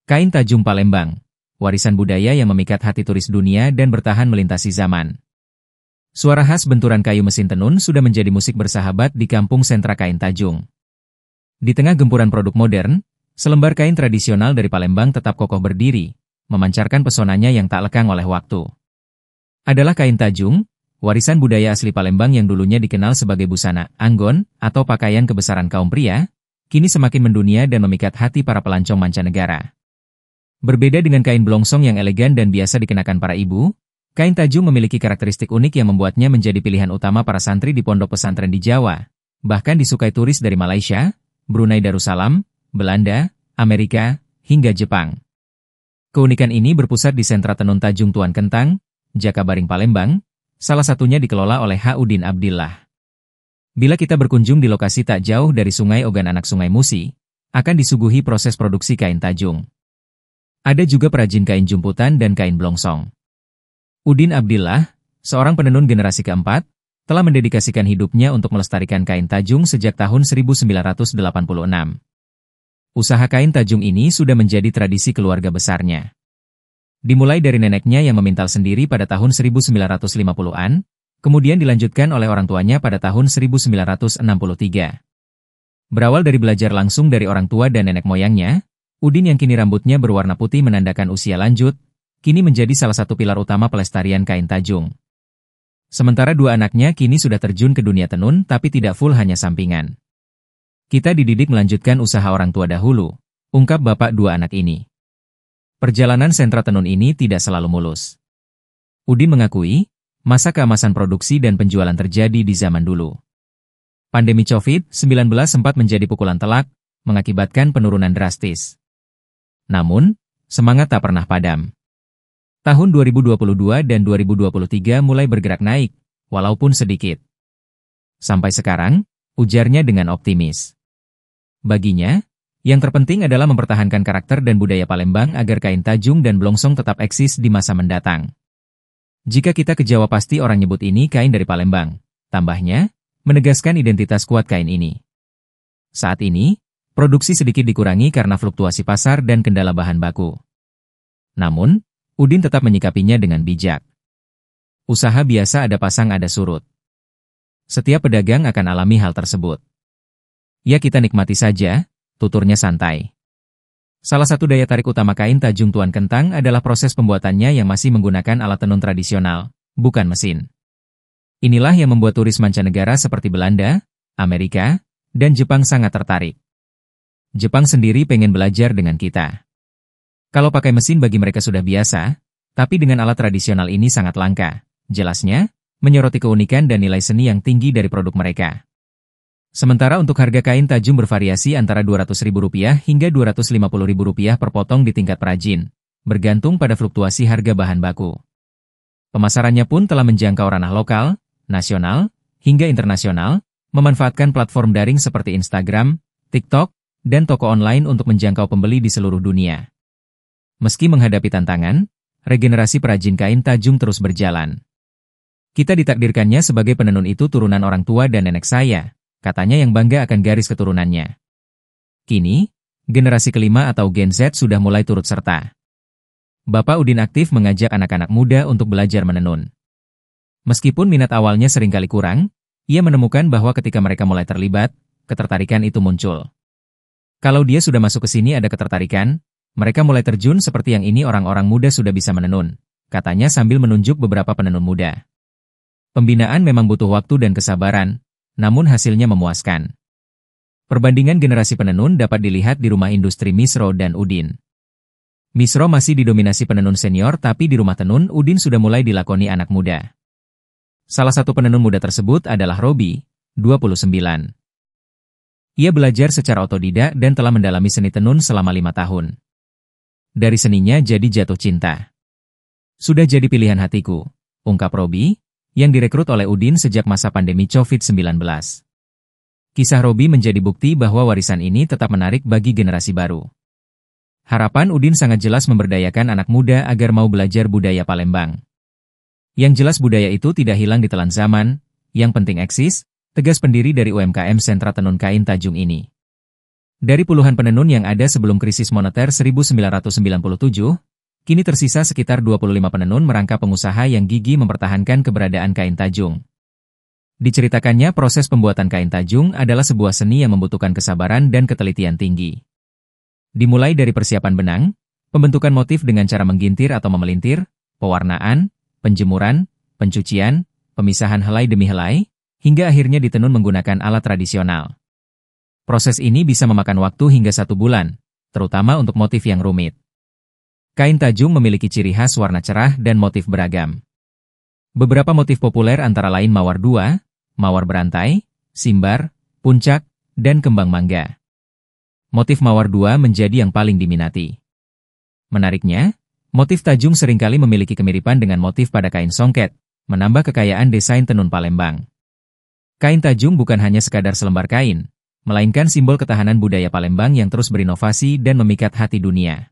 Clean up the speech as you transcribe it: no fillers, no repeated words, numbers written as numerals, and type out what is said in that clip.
Kain Tajung Palembang, warisan budaya yang memikat hati turis dunia dan bertahan melintasi zaman. Suara khas benturan kayu mesin tenun sudah menjadi musik bersahabat di kampung sentra kain Tajung. Di tengah gempuran produk modern, selembar kain tradisional dari Palembang tetap kokoh berdiri, memancarkan pesonanya yang tak lekang oleh waktu. Adalah kain Tajung, warisan budaya asli Palembang yang dulunya dikenal sebagai busana, anggon, atau pakaian kebesaran kaum pria, kini semakin mendunia dan memikat hati para pelancong mancanegara. Berbeda dengan kain blongsong yang elegan dan biasa dikenakan para ibu, kain Tajung memiliki karakteristik unik yang membuatnya menjadi pilihan utama para santri di pondok pesantren di Jawa, bahkan disukai turis dari Malaysia, Brunei Darussalam, Belanda, Amerika, hingga Jepang. Keunikan ini berpusat di sentra tenun Tajung Tuan Kentang, Jakabaring Palembang, salah satunya dikelola oleh H. Udin Abdillah. Bila kita berkunjung di lokasi tak jauh dari Sungai Ogan anak Sungai Musi, akan disuguhi proses produksi kain Tajung. Ada juga perajin kain jumputan dan kain blongsong. Udin Abdillah, seorang penenun generasi keempat, telah mendedikasikan hidupnya untuk melestarikan kain Tajung sejak tahun 1986. Usaha kain Tajung ini sudah menjadi tradisi keluarga besarnya. Dimulai dari neneknya yang memintal sendiri pada tahun 1950-an, kemudian dilanjutkan oleh orang tuanya pada tahun 1963. Berawal dari belajar langsung dari orang tua dan nenek moyangnya, Udin yang kini rambutnya berwarna putih menandakan usia lanjut, kini menjadi salah satu pilar utama pelestarian kain Tajung. Sementara dua anaknya kini sudah terjun ke dunia tenun tapi tidak full hanya sampingan. Kita dididik melanjutkan usaha orang tua dahulu, ungkap bapak dua anak ini. Perjalanan sentra tenun ini tidak selalu mulus. Udin mengakui, masa keemasan produksi dan penjualan terjadi di zaman dulu. Pandemi COVID-19 sempat menjadi pukulan telak, mengakibatkan penurunan drastis. Namun, semangat tak pernah padam. Tahun 2022 dan 2023 mulai bergerak naik, walaupun sedikit. Sampai sekarang, ujarnya dengan optimis. Baginya, yang terpenting adalah mempertahankan karakter dan budaya Palembang agar kain Tajung dan blongsong tetap eksis di masa mendatang. Jika kita ke Jawa pasti orang nyebut ini kain dari Palembang, tambahnya, menegaskan identitas kuat kain ini. Saat ini, produksi sedikit dikurangi karena fluktuasi pasar dan kendala bahan baku. Namun, Udin tetap menyikapinya dengan bijak. Usaha biasa ada pasang ada surut. Setiap pedagang akan alami hal tersebut. Ya kita nikmati saja, tuturnya santai. Salah satu daya tarik utama kain Tajung Tuan Kentang adalah proses pembuatannya yang masih menggunakan alat tenun tradisional, bukan mesin. Inilah yang membuat turis mancanegara seperti Belanda, Amerika, dan Jepang sangat tertarik. Jepang sendiri pengen belajar dengan kita. Kalau pakai mesin bagi mereka sudah biasa, tapi dengan alat tradisional ini sangat langka. Jelasnya, menyoroti keunikan dan nilai seni yang tinggi dari produk mereka. Sementara untuk harga kain Tajung bervariasi antara Rp200.000 hingga Rp250.000 per potong di tingkat perajin, bergantung pada fluktuasi harga bahan baku. Pemasarannya pun telah menjangkau ranah lokal, nasional, hingga internasional, memanfaatkan platform daring seperti Instagram, TikTok, dan toko online untuk menjangkau pembeli di seluruh dunia. Meski menghadapi tantangan, regenerasi perajin kain Tajung terus berjalan. Kita ditakdirkannya sebagai penenun itu turunan orang tua dan nenek saya, katanya yang bangga akan garis keturunannya. Kini, generasi kelima atau Gen Z sudah mulai turut serta. Bapak Udin aktif mengajak anak-anak muda untuk belajar menenun. Meskipun minat awalnya seringkali kurang, ia menemukan bahwa ketika mereka mulai terlibat, ketertarikan itu muncul. Kalau dia sudah masuk ke sini ada ketertarikan, mereka mulai terjun seperti yang ini orang-orang muda sudah bisa menenun, katanya sambil menunjuk beberapa penenun muda. Pembinaan memang butuh waktu dan kesabaran, namun hasilnya memuaskan. Perbandingan generasi penenun dapat dilihat di rumah industri Misro dan Udin. Misro masih didominasi penenun senior tapi di rumah tenun Udin sudah mulai dilakoni anak muda. Salah satu penenun muda tersebut adalah Robi, 29. Ia belajar secara otodidak dan telah mendalami seni tenun selama 5 tahun. Dari seninya jadi jatuh cinta. Sudah jadi pilihan hatiku, ungkap Robi, yang direkrut oleh Udin sejak masa pandemi COVID-19. Kisah Robi menjadi bukti bahwa warisan ini tetap menarik bagi generasi baru. Harapan Udin sangat jelas memberdayakan anak muda agar mau belajar budaya Palembang. Yang jelas budaya itu tidak hilang di telan zaman, yang penting eksis, tegas pendiri dari UMKM Sentra Tenun Kain Tajung ini. Dari puluhan penenun yang ada sebelum krisis moneter 1997, kini tersisa sekitar 25 penenun merangkap pengusaha yang gigih mempertahankan keberadaan kain tajung. Diceritakannya proses pembuatan kain tajung adalah sebuah seni yang membutuhkan kesabaran dan ketelitian tinggi. Dimulai dari persiapan benang, pembentukan motif dengan cara menggintir atau memelintir, pewarnaan, penjemuran, pencucian, pemisahan helai demi helai, hingga akhirnya ditenun menggunakan alat tradisional. Proses ini bisa memakan waktu hingga 1 bulan, terutama untuk motif yang rumit. Kain tajung memiliki ciri khas warna cerah dan motif beragam. Beberapa motif populer antara lain mawar 2, mawar berantai, simbar, puncak, dan kembang mangga. Motif mawar 2 menjadi yang paling diminati. Menariknya, motif tajung seringkali memiliki kemiripan dengan motif pada kain songket, menambah kekayaan desain tenun Palembang. Kain tajung bukan hanya sekadar selembar kain, melainkan simbol ketahanan budaya Palembang yang terus berinovasi dan memikat hati dunia.